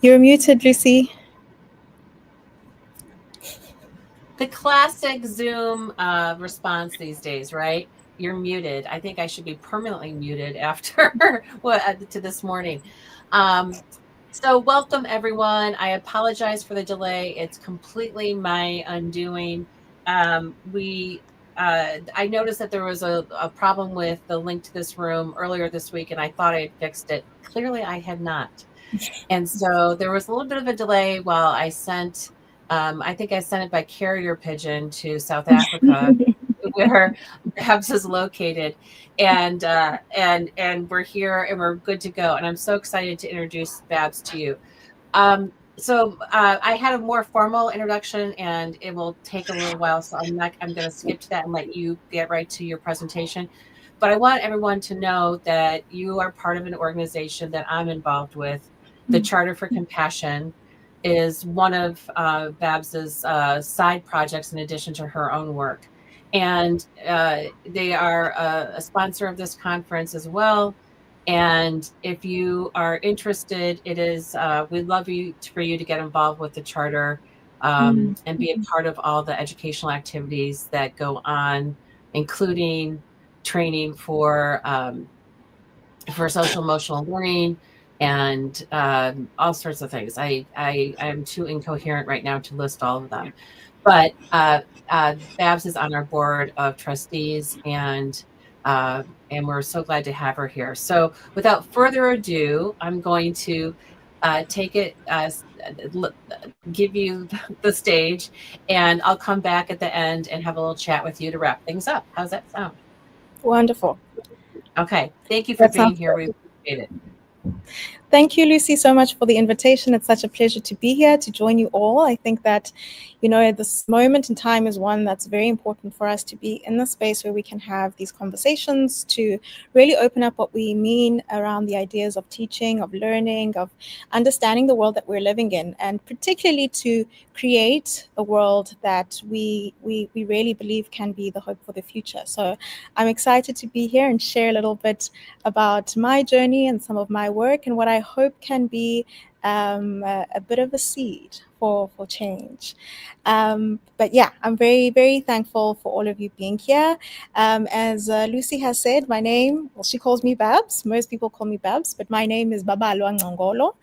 You're muted, Lucy. The classic Zoom response these days, right? You're muted. I think I should be permanently muted after to this morning. So welcome everyone. I apologize for the delay. It's completely my undoing. We I noticed that there was a problem with the link to this room earlier this week, and I thought I had fixed it. Clearly, I had not. And so there was a little bit of a delay while I sent, I think I sent it by carrier pigeon to South Africa, where Babs is located, and we're here and we're good to go. And I'm so excited to introduce Babs to you. I had a more formal introduction, and it will take a little while, so I'm going to skip to that and let you get right to your presentation. But I want everyone to know that you are part of an organization that I'm involved with. The Charter for Compassion is one of Babs's side projects in addition to her own work. And they are a sponsor of this conference as well. And if you are interested, it is we'd love for you to get involved with the charter and be a part of all the educational activities that go on, including training for social emotional learning and all sorts of things. I'm too incoherent right now to list all of them, but Babs is on our board of trustees, and we're so glad to have her here. So without further ado, I'm going to take it give you the stage, and I'll come back at the end and have a little chat with you to wrap things up. How's that sound? Wonderful. Okay. Thank you for being here. We appreciate it. Thank you, Lucy, so much for the invitation. It's such a pleasure to be here, to join you all. I think that, this moment in time is one that's very important for us to be in the space where we can have these conversations, to really open up what we mean around the ideas of teaching, of learning, of understanding the world that we're living in, and particularly to create a world that we really believe can be the hope for the future. So I'm excited to be here and share a little bit about my journey and some of my work and what I hope can be a bit of a seed for change. But yeah, I'm very, very thankful for all of you being here. As Lucy has said, my name, well, she calls me Babs. Most people call me Babs, but my name is Babalwa Ngcongolo.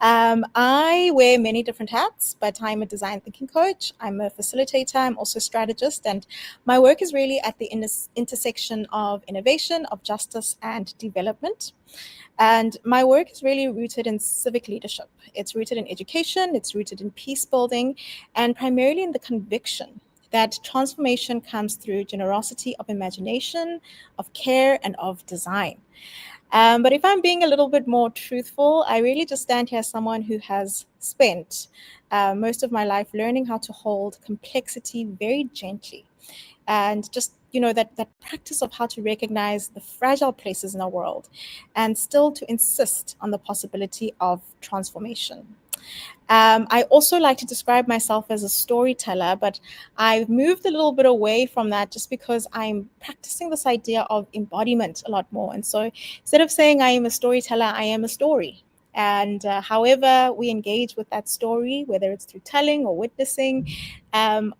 I wear many different hats, but I'm a design thinking coach. I'm a facilitator. I'm also a strategist. And my work is really at the intersection of innovation, of justice, and development. And my work is really rooted in civic leadership. It's rooted in education, it's rooted in peace building, and primarily in the conviction that transformation comes through generosity of imagination, of care, and of design. But if I'm being a little bit more truthful, I really just stand here as someone who has spent most of my life learning how to hold complexity very gently, and just that practice of how to recognize the fragile places in our world and still to insist on the possibility of transformation. I also like to describe myself as a storyteller, but I've moved a little bit away from that just because I'm practicing this idea of embodiment a lot more. And so instead of saying I am a storyteller, I am a story. And however we engage with that story, whether it's through telling or witnessing,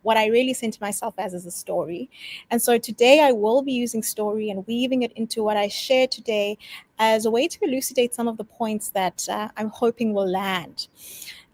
what I really see to myself as is a story. And so today I will be using story and weaving it into what I share today as a way to elucidate some of the points that I'm hoping will land.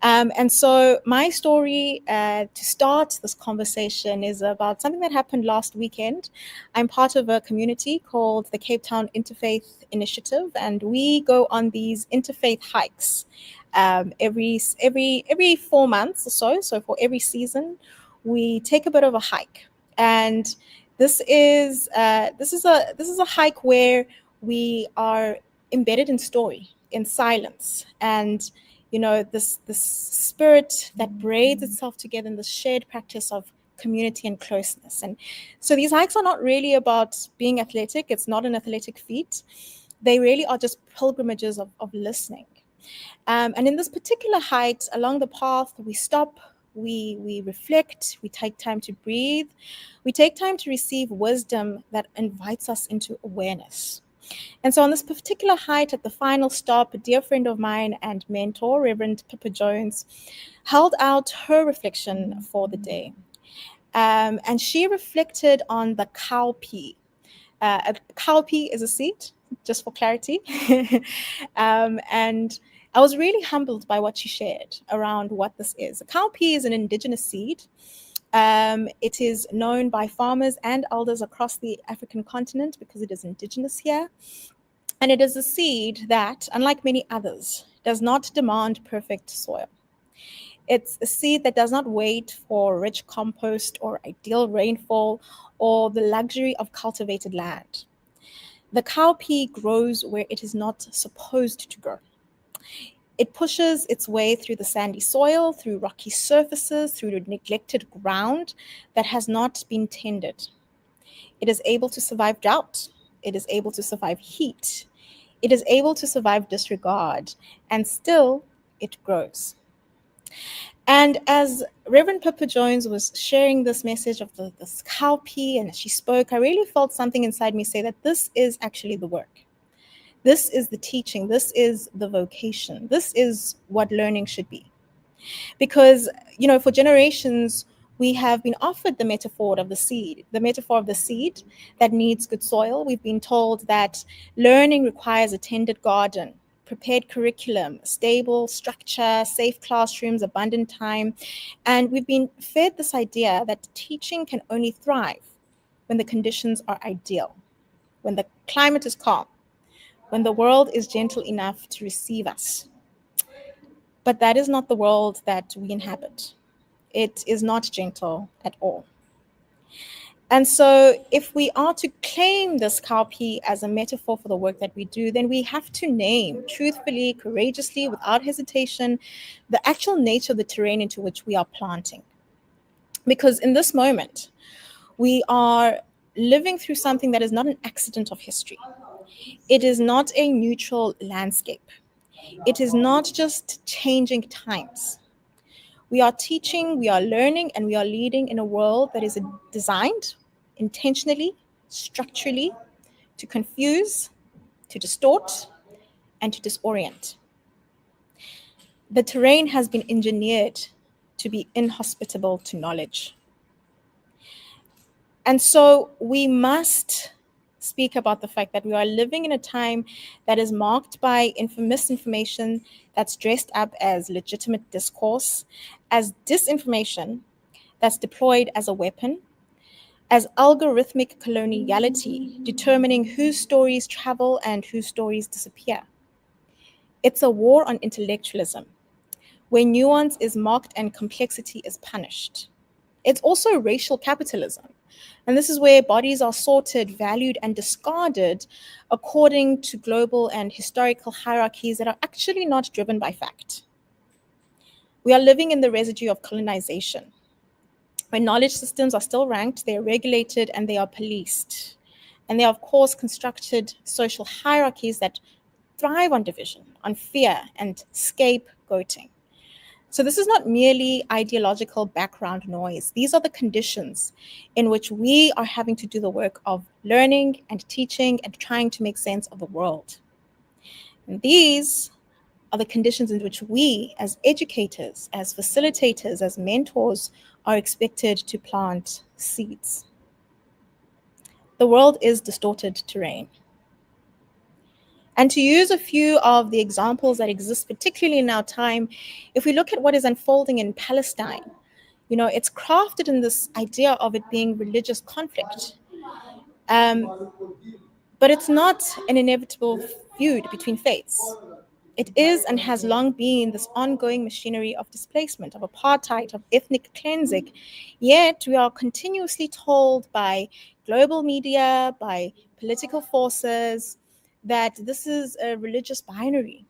And so my story to start this conversation is about something that happened last weekend. I'm part of a community called the Cape Town Interfaith Initiative, and we go on these interfaith hikes every 4 months or so. So for every season, we take a bit of a hike, and this is a hike where we are embedded in story, in silence, and this spirit that braids itself together in this shared practice of community and closeness. And so these hikes are not really about being athletic. It's not an athletic feat. They really are just pilgrimages of listening. And in this particular hike, along the path, we stop, we reflect, we take time to breathe, we take time to receive wisdom that invites us into awareness. And so on this particular hike, at the final stop, a dear friend of mine and mentor, Reverend Pippa Jones, held out her reflection for the day. And she reflected on the cowpea. A cowpea is a seed, just for clarity. And I was really humbled by what she shared around what this is. A cowpea is an indigenous seed. It is known by farmers and elders across the African continent because it is indigenous here. And it is a seed that, unlike many others, does not demand perfect soil. It's a seed that does not wait for rich compost or ideal rainfall or the luxury of cultivated land. The cowpea grows where it is not supposed to grow. It pushes its way through the sandy soil, through rocky surfaces, through the neglected ground that has not been tended. It is able to survive drought. It is able to survive heat. It is able to survive disregard, and still it grows. And as Reverend Pippa Jones was sharing this message of this cowpea, and as she spoke, I really felt something inside me say that this is actually the work. This is the teaching. This is the vocation. This is what learning should be. Because, for generations, we have been offered the metaphor of the seed that needs good soil. We've been told that learning requires a tended garden, prepared curriculum, stable structure, safe classrooms, abundant time. And we've been fed this idea that teaching can only thrive when the conditions are ideal, when the climate is calm, when the world is gentle enough to receive us. But that is not the world that we inhabit. It is not gentle at all. And so if we are to claim this cowpea as a metaphor for the work that we do, then we have to name truthfully, courageously, without hesitation, the actual nature of the terrain into which we are planting. Because in this moment, we are living through something that is not an accident of history. It is not a neutral landscape. It is not just changing times. We are teaching, we are learning, and we are leading in a world that is designed intentionally, structurally, to confuse, to distort, and to disorient. The terrain has been engineered to be inhospitable to knowledge. And so we must speak about the fact that we are living in a time that is marked by misinformation that's dressed up as legitimate discourse, as disinformation that's deployed as a weapon, as algorithmic coloniality determining whose stories travel and whose stories disappear. It's a war on intellectualism, where nuance is mocked and complexity is punished. It's also racial capitalism. And this is where bodies are sorted, valued, and discarded according to global and historical hierarchies that are actually not driven by fact. We are living in the residue of colonization, where knowledge systems are still ranked, they are regulated, and they are policed. And they are, of course, constructed social hierarchies that thrive on division, on fear, and scapegoating. So this is not merely ideological background noise. These are the conditions in which we are having to do the work of learning and teaching and trying to make sense of the world. And these are the conditions in which we, as educators, as facilitators, as mentors, are expected to plant seeds. The world is distorted terrain. And to use a few of the examples that exist, particularly in our time, if we look at what is unfolding in Palestine, it's crafted in this idea of it being religious conflict. But it's not an inevitable feud between faiths. It is and has long been this ongoing machinery of displacement, of apartheid, of ethnic cleansing. Yet we are continuously told by global media, by political forces, that this is a religious binary,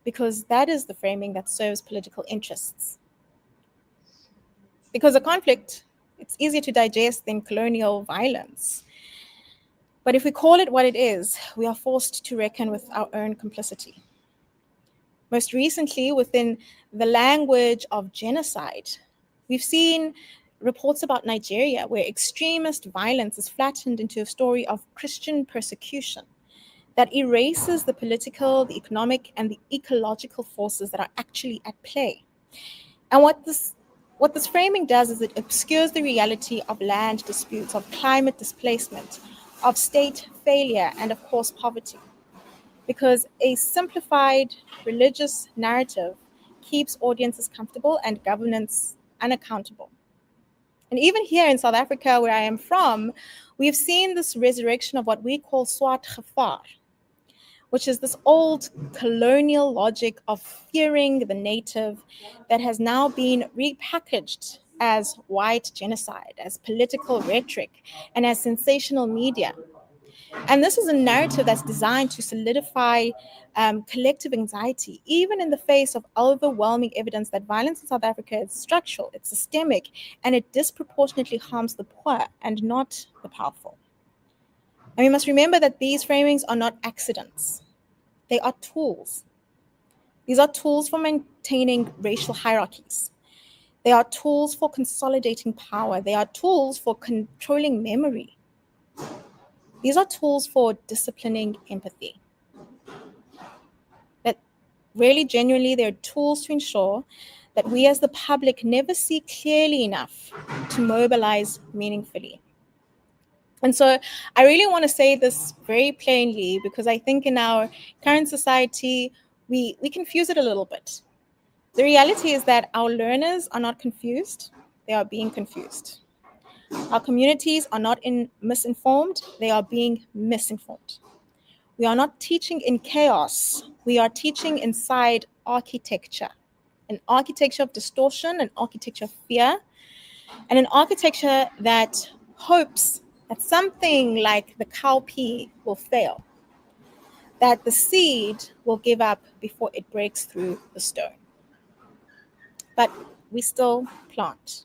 because that is the framing that serves political interests. Because a conflict, it's easier to digest than colonial violence. But if we call it what it is, we are forced to reckon with our own complicity. Most recently, within the language of genocide, we've seen reports about Nigeria where extremist violence is flattened into a story of Christian persecution. that erases the political, the economic, and the ecological forces that are actually at play. And what this framing does is it obscures the reality of land disputes, of climate displacement, of state failure, and of course poverty. Because a simplified religious narrative keeps audiences comfortable and governance unaccountable. And even here in South Africa, where I am from, we've seen this resurrection of what we call swart gevaar, which is this old colonial logic of fearing the native that has now been repackaged as white genocide, as political rhetoric, and as sensational media. And this is a narrative that's designed to solidify collective anxiety, even in the face of overwhelming evidence that violence in South Africa is structural, it's systemic, and it disproportionately harms the poor and not the powerful. And we must remember that these framings are not accidents. They are tools. These are tools for maintaining racial hierarchies. They are tools for consolidating power. They are tools for controlling memory. These are tools for disciplining empathy. That really, genuinely, they're tools to ensure that we as the public never see clearly enough to mobilize meaningfully. And so I really want to say this very plainly because I think in our current society, we confuse it a little bit. The reality is that our learners are not confused, they are being confused. Our communities are not misinformed, they are being misinformed. We are not teaching in chaos, we are teaching inside architecture. An architecture of distortion, an architecture of fear, and an architecture that hopes that something like the cowpea will fail, that the seed will give up before it breaks through the stone. But we still plant.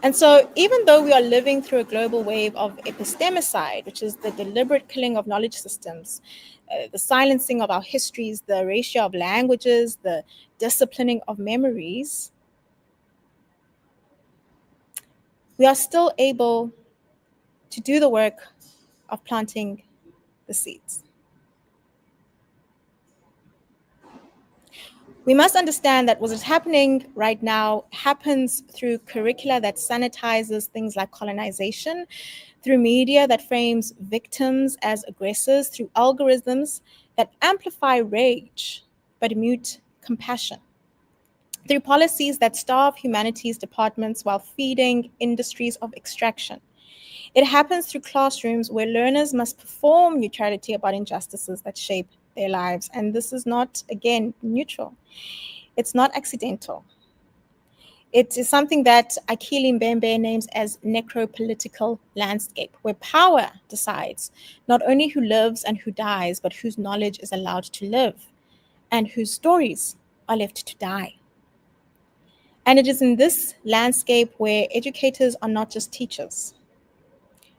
And so, even though we are living through a global wave of epistemicide, which is the deliberate killing of knowledge systems, the silencing of our histories, the erasure of languages, the disciplining of memories, we are still able to do the work of planting the seeds. We must understand that what is happening right now happens through curricula that sanitizes things like colonization, through media that frames victims as aggressors, through algorithms that amplify rage but mute compassion, through policies that starve humanities departments while feeding industries of extraction. It happens through classrooms where learners must perform neutrality about injustices that shape their lives. And this is not, again, neutral. It's not accidental. It is something that Akili Mbembe names as necropolitical landscape, where power decides not only who lives and who dies, but whose knowledge is allowed to live and whose stories are left to die. And it is in this landscape where educators are not just teachers.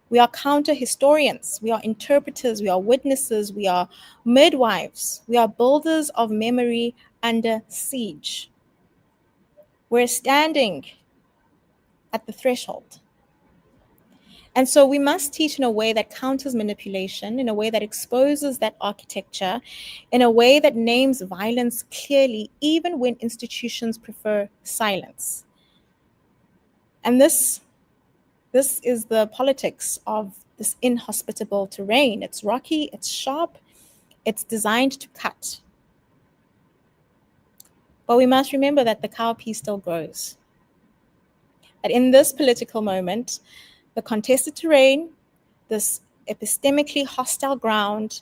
We are counter-historians, we are interpreters, we are witnesses, we are midwives, we are builders of memory under siege. We're standing at the threshold. And so we must teach in a way that counters manipulation, in a way that exposes that architecture, in a way that names violence clearly, even when institutions prefer silence. And this is the politics of this inhospitable terrain. It's rocky, it's sharp, it's designed to cut. But we must remember that the cowpea still grows. That in this political moment, the contested terrain, this epistemically hostile ground,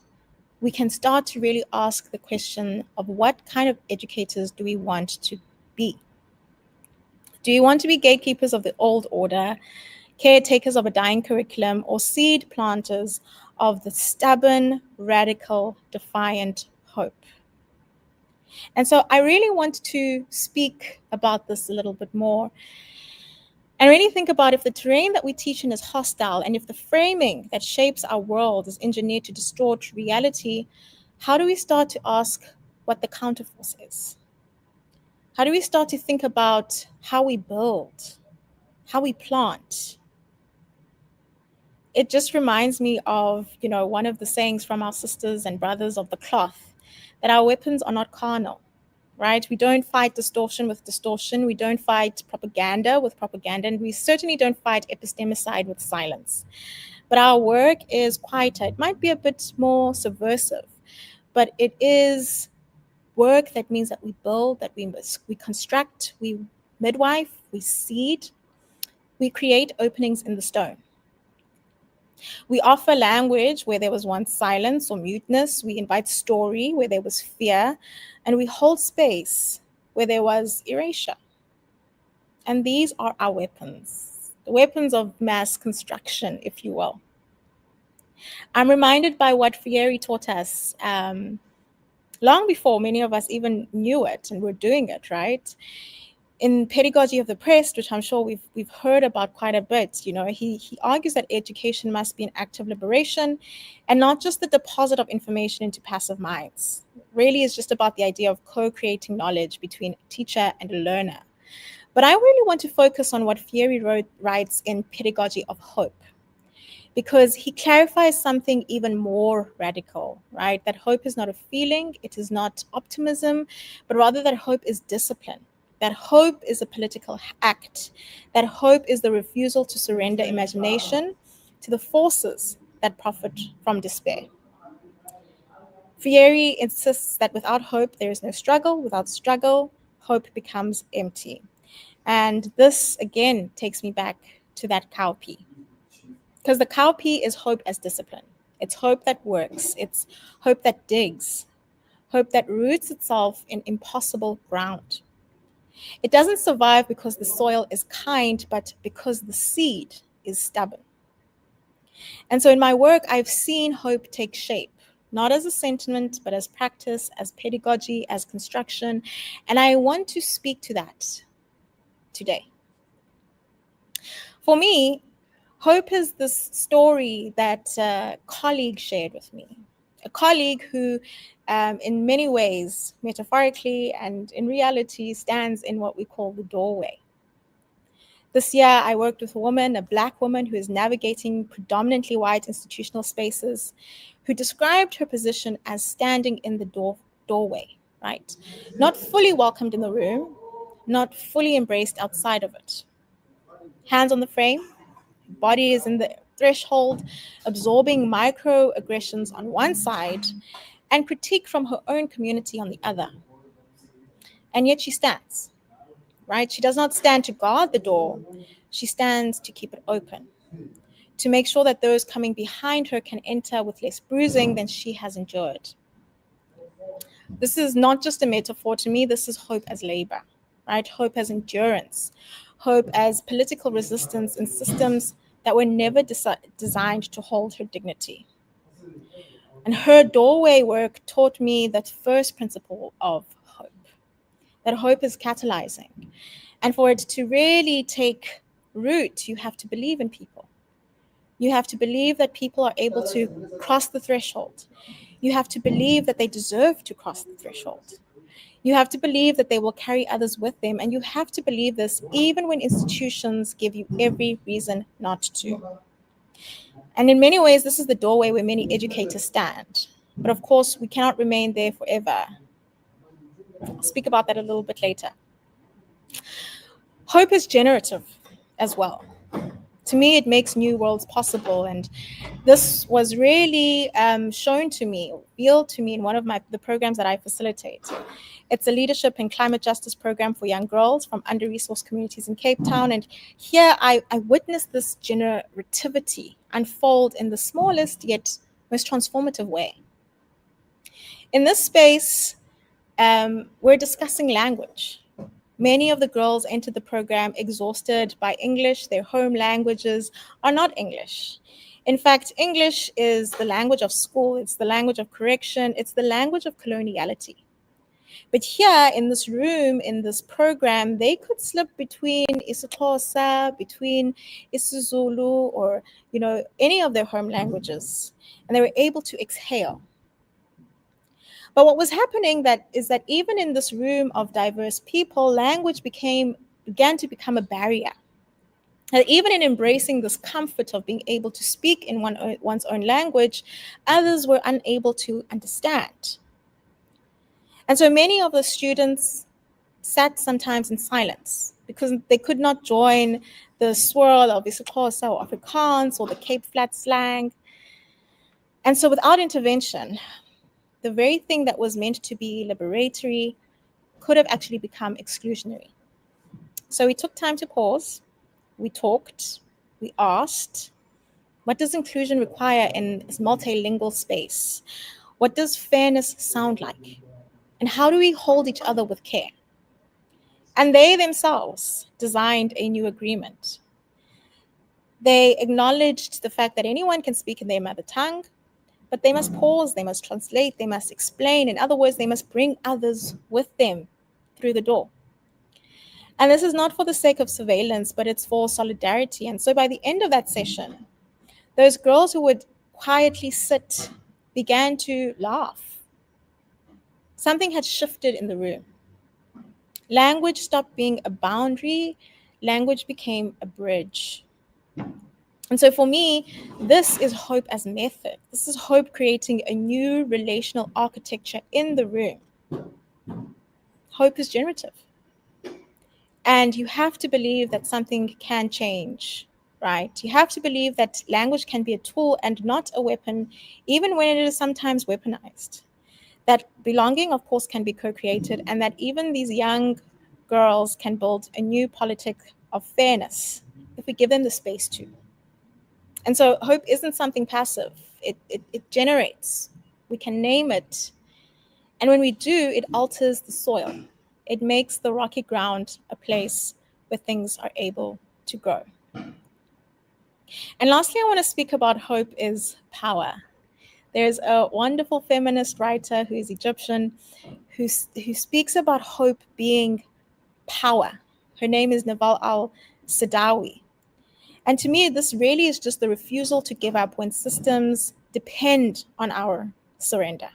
we can start to really ask the question of what kind of educators do we want to be? Do you want to be gatekeepers of the old order, caretakers of a dying curriculum, or seed planters of the stubborn, radical, defiant hope? And so I really want to speak about this a little bit more and really think about if the terrain that we teach in is hostile and if the framing that shapes our world is engineered to distort reality, how do we start to ask what the counterforce is? How do we start to think about how we build, how we plant? it just reminds me of, one of the sayings from our sisters and brothers of the cloth, that our weapons are not carnal, right? We don't fight distortion with distortion. We don't fight propaganda with propaganda. And we certainly don't fight epistemicide with silence. But our work is quieter. It might be a bit more subversive, but it is work that means that we build, that we construct, we midwife, we seed, we create openings in the stone. We offer language where there was once silence or muteness. We invite story where there was fear. And we hold space where there was erasure. And these are our weapons, the weapons of mass construction, if you will. I'm reminded by what Fieri taught us long before many of us even knew it and were doing it, right? In Pedagogy of the Oppressed, which I'm sure we've heard about quite a bit, he argues that education must be an act of liberation and not just the deposit of information into passive minds. It really is just about the idea of co-creating knowledge between a teacher and a learner. But I really want to focus on what Fieri writes in Pedagogy of Hope, because he clarifies something even more radical, right? That hope is not a feeling, it is not optimism, but rather that hope is discipline. That hope is a political act. That hope is the refusal to surrender imagination to the forces that profit from despair. Fieri insists that without hope, there is no struggle. Without struggle, hope becomes empty. And this, again, takes me back to that cowpea. Because the cowpea is hope as discipline. It's hope that works. It's hope that digs. Hope that roots itself in impossible ground. It doesn't survive because the soil is kind, but because the seed is stubborn. And so in my work, I've seen hope take shape, not as a sentiment, but as practice, as pedagogy, as construction. And I want to speak to that today. For me, hope is this story that a colleague shared with me. A colleague who, in many ways, metaphorically and in reality, stands in what we call the doorway. This year, I worked with a woman, a Black woman who is navigating predominantly white institutional spaces, who described her position as standing in the doorway, right? Not fully welcomed in the room, not fully embraced outside of it. Hands on the frame, body is in the threshold, absorbing microaggressions on one side and critique from her own community on the other. And yet she stands, right? She does not stand to guard the door. She stands to keep it open, to make sure that those coming behind her can enter with less bruising than she has endured. This is not just a metaphor to me. This is hope as labor, right? Hope as endurance, hope as political resistance in systems that were never designed to hold her dignity. And her doorway work taught me that first principle of hope, that hope is catalyzing. And for it to really take root, you have to believe in people. You have to believe that people are able to cross the threshold. You have to believe that they deserve to cross the threshold. You have to believe that they will carry others with them. And you have to believe this even when institutions give you every reason not to. And in many ways, this is the doorway where many educators stand. But of course, we cannot remain there forever. I'll speak about that a little bit later. Hope is generative as well. To me, it makes new worlds possible. And this was really shown to me, revealed to me in one of the programs that I facilitate. It's a leadership and climate justice program for young girls from under-resourced communities in Cape Town. And here I witnessed this generativity unfold in the smallest yet most transformative way. In this space, we're discussing language. Many of the girls entered the program exhausted by English. Their home languages are not English. In fact, English is the language of school. It's the language of correction. It's the language of coloniality. But here in this room, in this program, they could slip between isiXhosa, between isiZulu, or any of their home languages, and they were able to exhale. But what was happening is that even in this room of diverse people, language began to become a barrier. And even in embracing this comfort of being able to speak in one's own language, others were unable to understand. And so many of the students sat sometimes in silence because they could not join the swirl of isiXhosa or Afrikaans or the Cape Flat slang. And so without intervention, the very thing that was meant to be liberatory could have actually become exclusionary. So we took time to pause, we talked, we asked, what does inclusion require in this multilingual space? What does fairness sound like? And how do we hold each other with care? And they themselves designed a new agreement. They acknowledged the fact that anyone can speak in their mother tongue, but they must pause, they must translate, they must explain. In other words, they must bring others with them through the door. And this is not for the sake of surveillance, but it's for solidarity. And so by the end of that session, those girls who would quietly sit began to laugh. Something had shifted in the room. Language stopped being a boundary, language became a bridge. And so for me, this is hope as method. This is hope creating a new relational architecture in the room. Hope is generative. And you have to believe that something can change, right? You have to believe that language can be a tool and not a weapon, even when it is sometimes weaponized. That belonging, of course, can be co-created, and that even these young girls can build a new politic of fairness if we give them the space to. And so hope isn't something passive. It generates. We can name it. And when we do, it alters the soil. It makes the rocky ground a place where things are able to grow. And lastly, I want to speak about hope is power. There's a wonderful feminist writer who is Egyptian who speaks about hope being power. Her name is Naval al-Sadawi. And to me, this really is just the refusal to give up when systems depend on our surrender.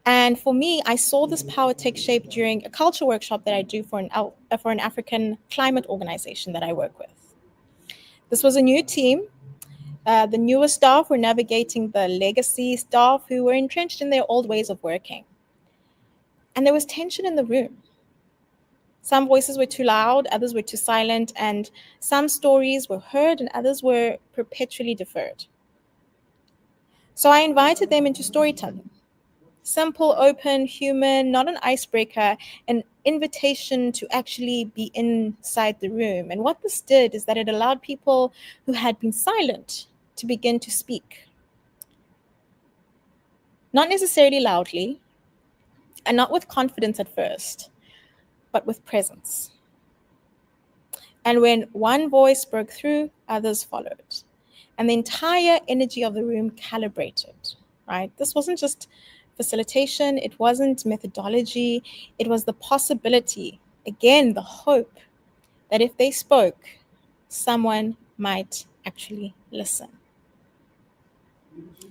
And for me, I saw this power take shape during a culture workshop that I do for an African climate organization that I work with. This was a new team. The newer staff were navigating the legacy staff who were entrenched in their old ways of working. And there was tension in the room. Some voices were too loud, others were too silent, and some stories were heard and others were perpetually deferred. So I invited them into storytelling. Simple, open, human, not an icebreaker, an invitation to actually be inside the room. And what this did is that it allowed people who had been silent to begin to speak. Not necessarily loudly, and not with confidence at first, but with presence. And when one voice broke through, others followed. And the entire energy of the room calibrated, right? This wasn't just facilitation, it wasn't methodology, it was the possibility, again, the hope that if they spoke, someone might actually listen.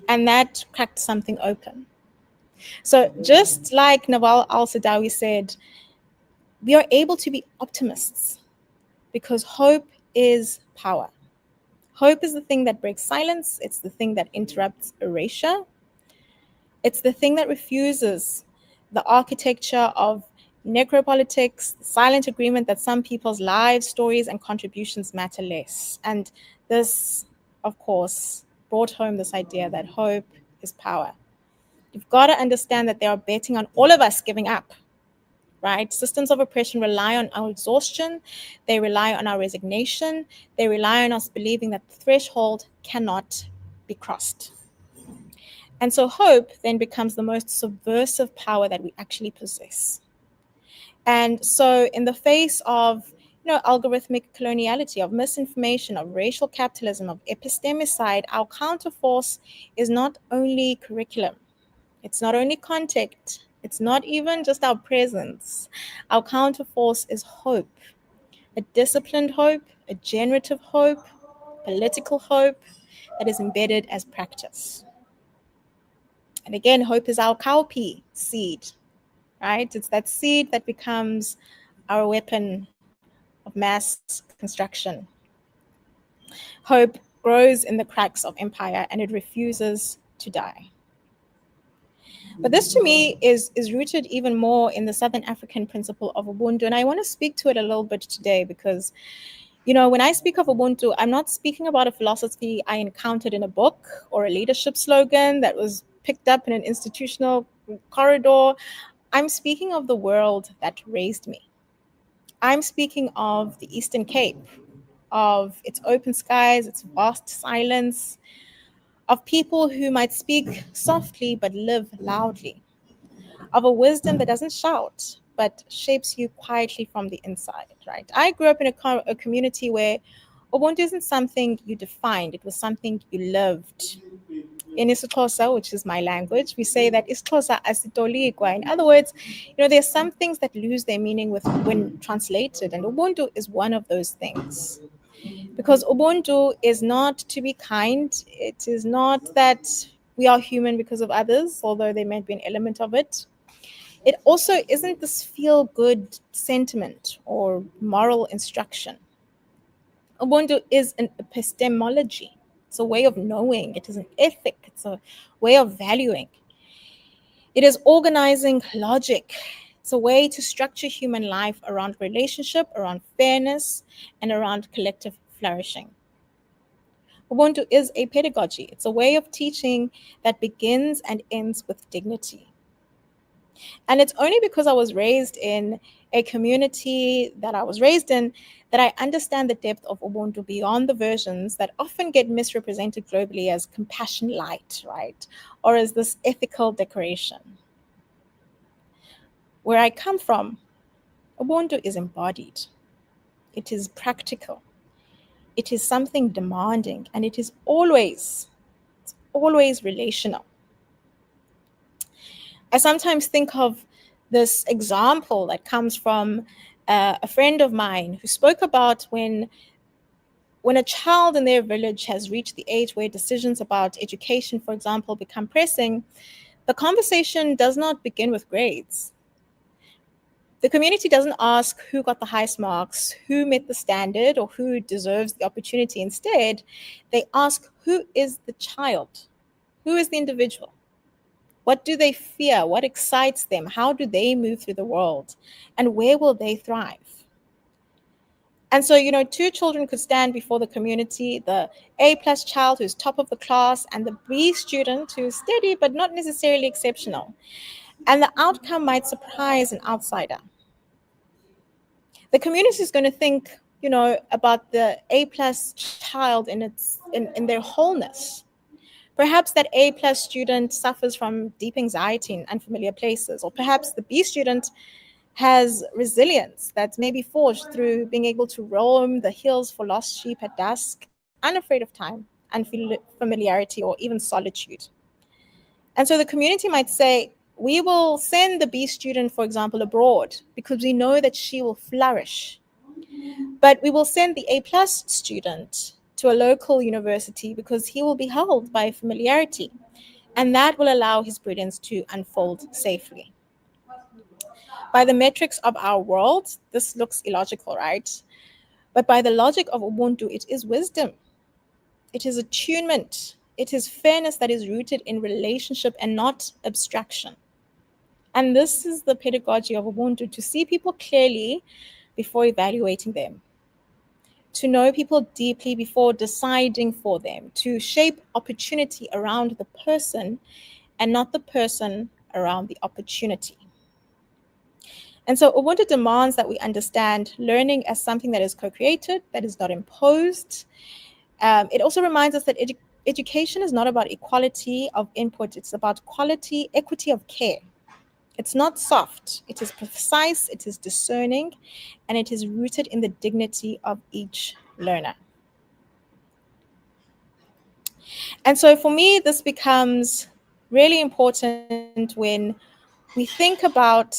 And that cracked something open. So just like Nawal al-Sadawi said, we are able to be optimists because hope is power. Hope is the thing that breaks silence. It's the thing that interrupts erasure. It's the thing that refuses the architecture of necropolitics, the silent agreement that some people's lives, stories, and contributions matter less. And this, of course, brought home this idea that hope is power. You've got to understand that they are betting on all of us giving up, right? Systems of oppression rely on our exhaustion. They rely on our resignation. They rely on us believing that the threshold cannot be crossed. And so hope then becomes the most subversive power that we actually possess. And so in the face of algorithmic coloniality, of misinformation, of racial capitalism, of epistemicide, our counterforce is not only curriculum. It's not only content. It's not even just our presence. Our counterforce is hope, a disciplined hope, a generative hope, political hope that is embedded as practice. And again, hope is our cowpea seed, right? It's that seed that becomes our weapon of mass construction. Hope grows in the cracks of empire and it refuses to die. But this to me is rooted even more in the Southern African principle of Ubuntu. And I want to speak to it a little bit today because, when I speak of Ubuntu, I'm not speaking about a philosophy I encountered in a book or a leadership slogan that was picked up in an institutional corridor. I'm speaking of the world that raised me. I'm speaking of the Eastern Cape, of its open skies, its vast silence, of people who might speak softly but live loudly, of a wisdom that doesn't shout but shapes you quietly from the inside, right? I grew up in a community where Ubuntu isn't something you defined, it was something you lived. In isiXhosa, which is my language, we say that isiXhosa asitolikwa. In other words, there's some things that lose their meaning when translated, and Ubuntu is one of those things. Because Ubuntu is not to be kind. It is not that we are human because of others, although there might be an element of it. It also isn't this feel-good sentiment or moral instruction. Ubuntu is an epistemology. It's a way of knowing. It is an ethic. It's a way of valuing. It is organizing logic. It's a way to structure human life around relationship, around fairness, and around collective flourishing. Ubuntu is a pedagogy. It's a way of teaching that begins and ends with dignity. And it's only because I was raised in a community that I was raised in that I understand the depth of Ubuntu beyond the versions that often get misrepresented globally as compassion light, right? Or as this ethical decoration. Where I come from, Ubuntu is embodied. It is practical. It is something demanding, and it is always relational. I sometimes think of this example that comes from a friend of mine who spoke about when a child in their village has reached the age where decisions about education, for example, become pressing, the conversation does not begin with grades. The community doesn't ask who got the highest marks, who met the standard, or who deserves the opportunity. Instead, they ask who is the child, who is the individual. What do they fear? What excites them? How do they move through the world? And where will they thrive? And so, two children could stand before the community, the A+ child who's top of the class and the B student who's steady but not necessarily exceptional. And the outcome might surprise an outsider. The community is going to think, about the A+ child in their wholeness. Perhaps that A+ student suffers from deep anxiety in unfamiliar places, or perhaps the B student has resilience that's maybe forged through being able to roam the hills for lost sheep at dusk, unafraid of time, unfamiliarity, or even solitude. And so the community might say, we will send the B student, for example, abroad because we know that she will flourish. But we will send the A+ student to a local university because he will be held by familiarity, and that will allow his brilliance to unfold safely. By the metrics of our world, this looks illogical, right? But by the logic of Ubuntu, it is wisdom. It is attunement. It is fairness that is rooted in relationship and not abstraction. And this is the pedagogy of Ubuntu, to see people clearly before evaluating them, to know people deeply before deciding for them, to shape opportunity around the person and not the person around the opportunity. And so Ubuntu demands that we understand learning as something that is co-created, that is not imposed. It also reminds us that education is not about equality of input, it's about quality, equity of care. It's not soft, it is precise, it is discerning, and it is rooted in the dignity of each learner. And so for me, this becomes really important when we think about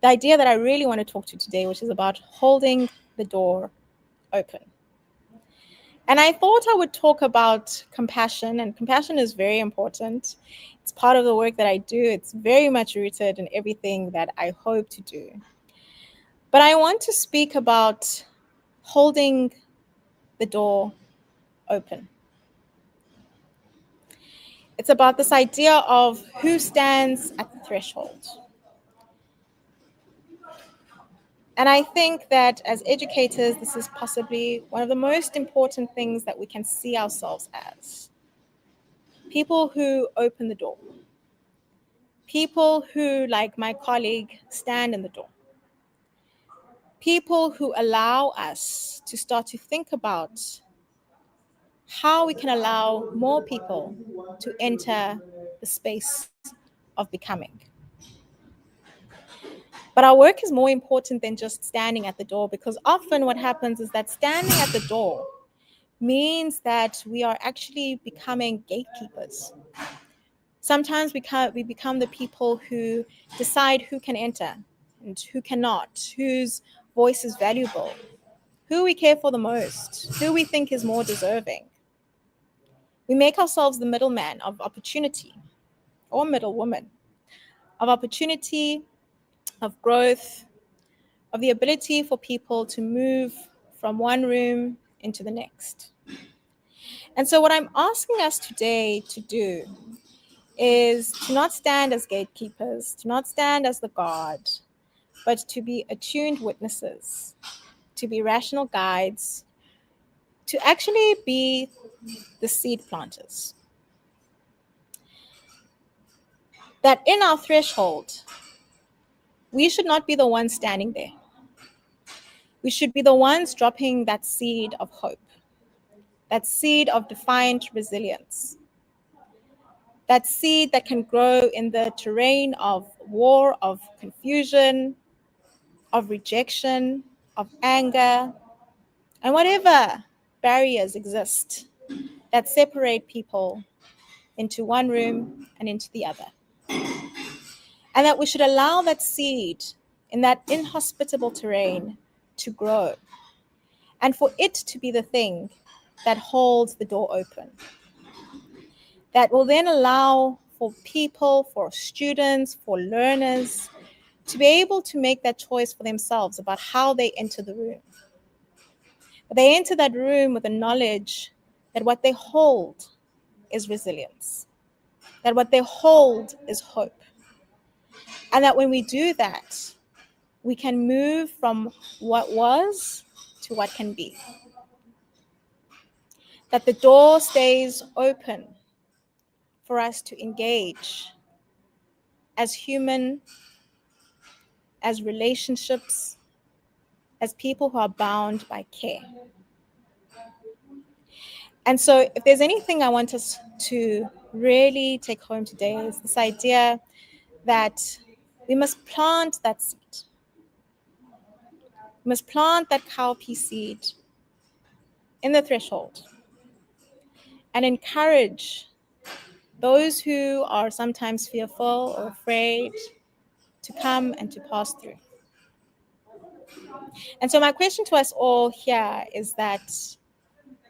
the idea that I really want to talk to today, which is about holding the door open. And I thought I would talk about compassion, and compassion is very important. It's part of the work that I do. It's very much rooted in everything that I hope to do. But I want to speak about holding the door open. It's about this idea of who stands at the threshold. And I think that as educators, this is possibly one of the most important things that we can see ourselves as. People who open the door. People who, like my colleague, stand in the door. People who allow us to start to think about how we can allow more people to enter the space of becoming. But our work is more important than just standing at the door, because often what happens is that standing at the door means that we are actually becoming gatekeepers. Sometimes we become the people who decide who can enter and who cannot, whose voice is valuable, who we care for the most, who we think is more deserving. We make ourselves the middleman of opportunity, or middlewoman, of opportunity, of growth, of the ability for people to move from one room into the next. And so what I'm asking us today to do is to not stand as gatekeepers, to not stand as the guard, but to be attuned witnesses, to be rational guides, to actually be the seed planters. That in our threshold, we should not be the ones standing there. We should be the ones dropping that seed of hope, that seed of defiant resilience, that seed that can grow in the terrain of war, of confusion, of rejection, of anger, and whatever barriers exist that separate people into one room and into the other. And that we should allow that seed in that inhospitable terrain to grow, and for it to be the thing that holds the door open. That will then allow for people, for students, for learners to be able to make that choice for themselves about how they enter the room. They enter that room with the knowledge that what they hold is resilience, that what they hold is hope. And that when we do that, we can move from what was to what can be. That the door stays open for us to engage as human, as relationships, as people who are bound by care. And so if there's anything I want us to really take home today, is this idea that we must plant that seed. We must plant that cowpea seed in the threshold and encourage those who are sometimes fearful or afraid to come and to pass through. And so my question to us all here is that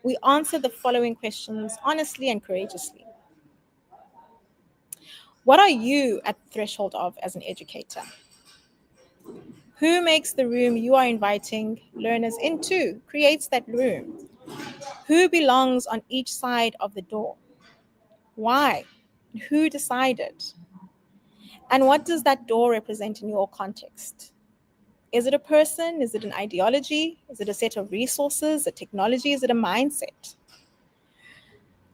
we answer the following questions honestly and courageously. What are you at the threshold of as an educator? Who makes the room you are inviting learners into, creates that room? Who belongs on each side of the door? Why? Who decided? And what does that door represent in your context? Is it a person? Is it an ideology? Is it a set of resources, a technology? Is it a mindset?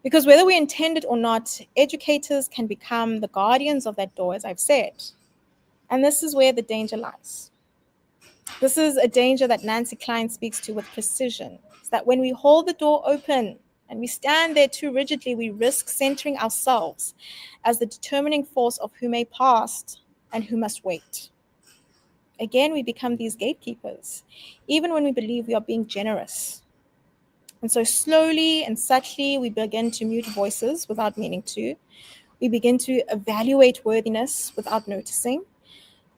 Because whether we intend it or not, educators can become the guardians of that door, as I've said. And this is where the danger lies. This is a danger that Nancy Klein speaks to with precision. It's that when we hold the door open and we stand there too rigidly, we risk centering ourselves as the determining force of who may pass and who must wait. Again, we become these gatekeepers, even when we believe we are being generous. And so slowly and subtly, we begin to mute voices without meaning to. We begin to evaluate worthiness without noticing.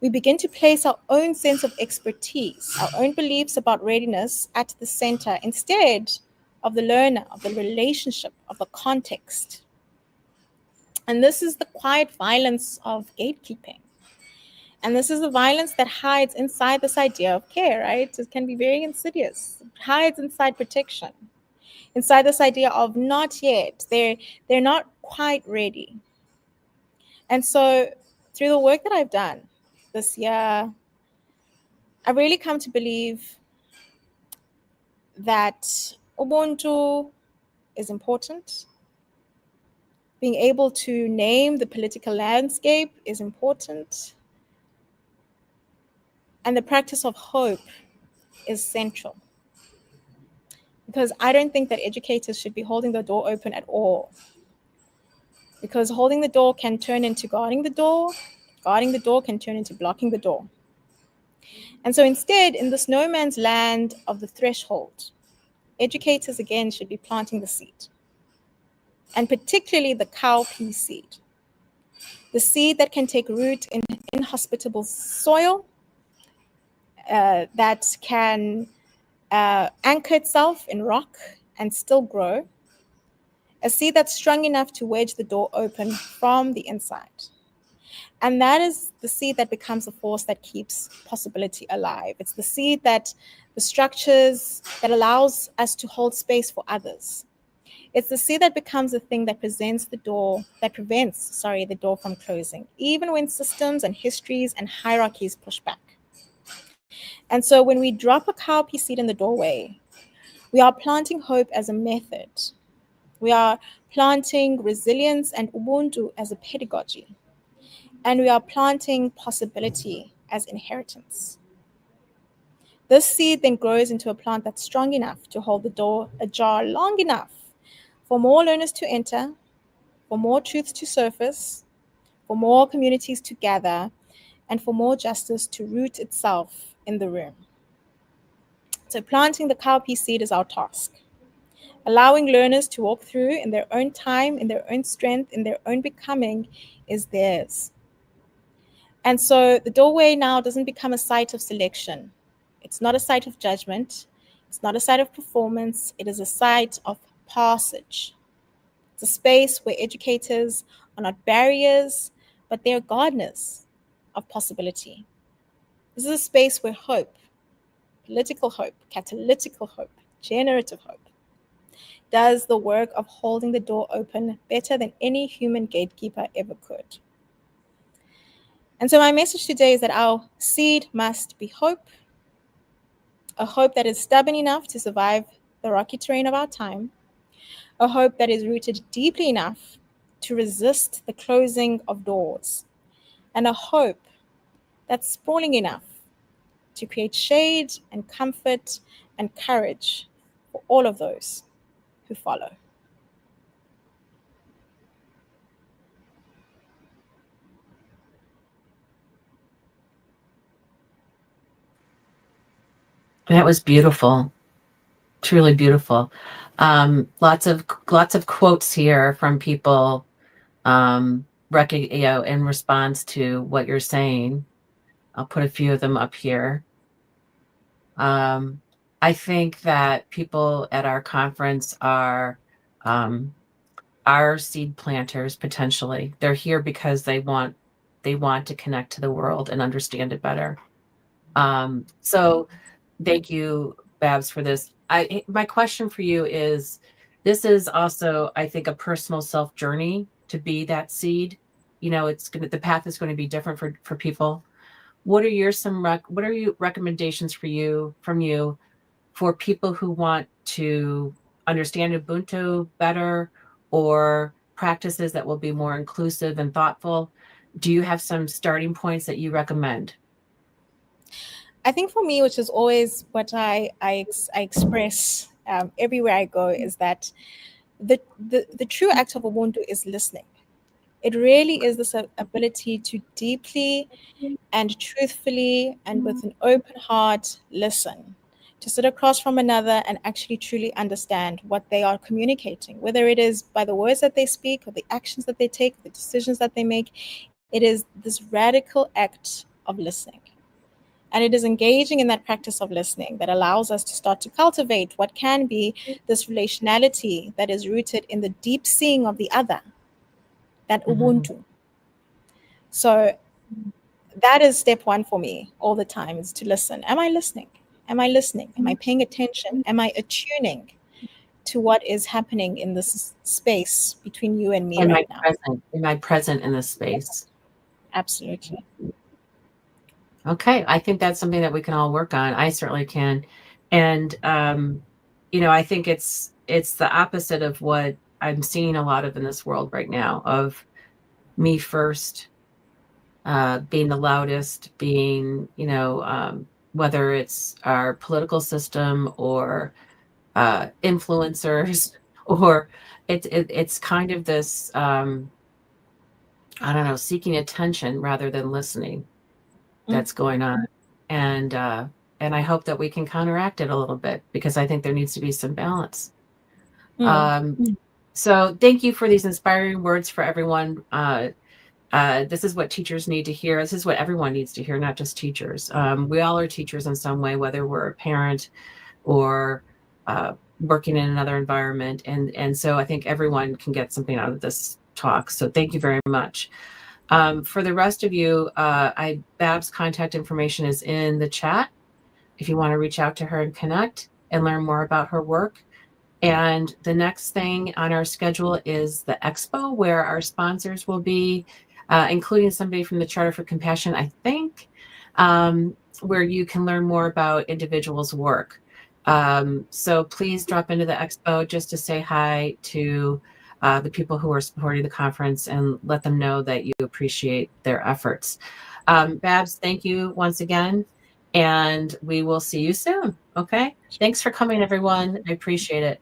We begin to place our own sense of expertise, our own beliefs about readiness at the center instead of the learner, of the relationship, of the context. And this is the quiet violence of gatekeeping. And this is the violence that hides inside this idea of care, right? It can be very insidious. It hides inside protection. inside this idea of not yet. They're not quite ready. And so through the work that I've done this year, I've really come to believe that Ubuntu is important. Being able to name the political landscape is important. And the practice of hope is central. Because I don't think that educators should be holding the door open at all. Because holding the door can turn into guarding the door. Guarding the door can turn into blocking the door. And so instead, in this no man's land of the threshold, educators again should be planting the seed. And particularly the cowpea seed. The seed that can take root in inhospitable soil, that can anchor itself in rock and still grow. A seed that's strong enough to wedge the door open from the inside. And that is the seed that becomes a force that keeps possibility alive. It's the seed that the structures that allows us to hold space for others. It's the seed that becomes the thing that prevents the door from closing, even when systems and histories and hierarchies push back. And so when we drop a cowpea seed in the doorway, we are planting hope as a method. We are planting resilience and Ubuntu as a pedagogy. And we are planting possibility as inheritance. This seed then grows into a plant that's strong enough to hold the door ajar long enough for more learners to enter, for more truths to surface, for more communities to gather, and for more justice to root itself in the room. So planting the cowpea seed is our task. Allowing learners to walk through in their own time, in their own strength, in their own becoming is theirs. And so the doorway now doesn't become a site of selection. It's not a site of judgment. It's not a site of performance. It is a site of passage. It's a space where educators are not barriers, but they're gardeners of possibility. This is a space where hope, political hope, catalytical hope, generative hope, does the work of holding the door open better than any human gatekeeper ever could. And so my message today is that our seed must be hope, a hope that is stubborn enough to survive the rocky terrain of our time, a hope that is rooted deeply enough to resist the closing of doors, and a hope that's sprawling enough to create shade and comfort and courage for all of those who follow. That was beautiful, truly beautiful. Lots of quotes here from people, in response to what you're saying. I'll put a few of them up here. I think that people at our conference are seed planters potentially. They're here because they want to connect to the world and understand it better. So thank you, Babs, for this. My question for you is, this is also, I think, a personal self journey to be that seed. The path is going to be different for people. What are your recommendations from you for people who want to understand Ubuntu better, or practices that will be more inclusive and thoughtful? Do you have some starting points that you recommend? I think for me, which is always what I express everywhere I go, is that the true act of Ubuntu is listening. It really is this ability to deeply and truthfully and with an open heart listen, to sit across from another and actually truly understand what they are communicating, whether it is by the words that they speak or the actions that they take, the decisions that they make. It is this radical act of listening. And it is engaging in that practice of listening that allows us to start to cultivate what can be this relationality that is rooted in the deep seeing of the other, that Ubuntu. So that is step one for me all the time, is to listen. Am I listening? Am I listening? Am I paying attention? Am I attuning to what is happening in this space between you and me Am right I now. present? Am I present in this space? Absolutely. Okay, I think that's something that we can all work on. I certainly can. And you know, I think it's the opposite of what I'm seeing a lot of in this world right now, of me first, being the loudest, being, you know, whether it's our political system or influencers, or it's kind of this I don't know, seeking attention rather than listening Mm. that's going on. And I hope that we can counteract it a little bit, because I think there needs to be some balance. Mm. Um, so thank you for these inspiring words for everyone. This is what teachers need to hear. This is what everyone needs to hear, not just teachers. We all are teachers in some way, whether we're a parent or working in another environment. And so I think everyone can get something out of this talk. So thank you very much. For the rest of you, Bab's contact information is in the chat if you want to reach out to her and connect and learn more about her work. And the next thing on our schedule is the expo, where our sponsors will be, including somebody from the Charter for Compassion, I think, where you can learn more about individuals' work. So please drop into the expo just to say hi to the people who are supporting the conference and let them know that you appreciate their efforts. Babs, thank you once again, and we will see you soon. Okay. Thanks for coming, everyone. I appreciate it.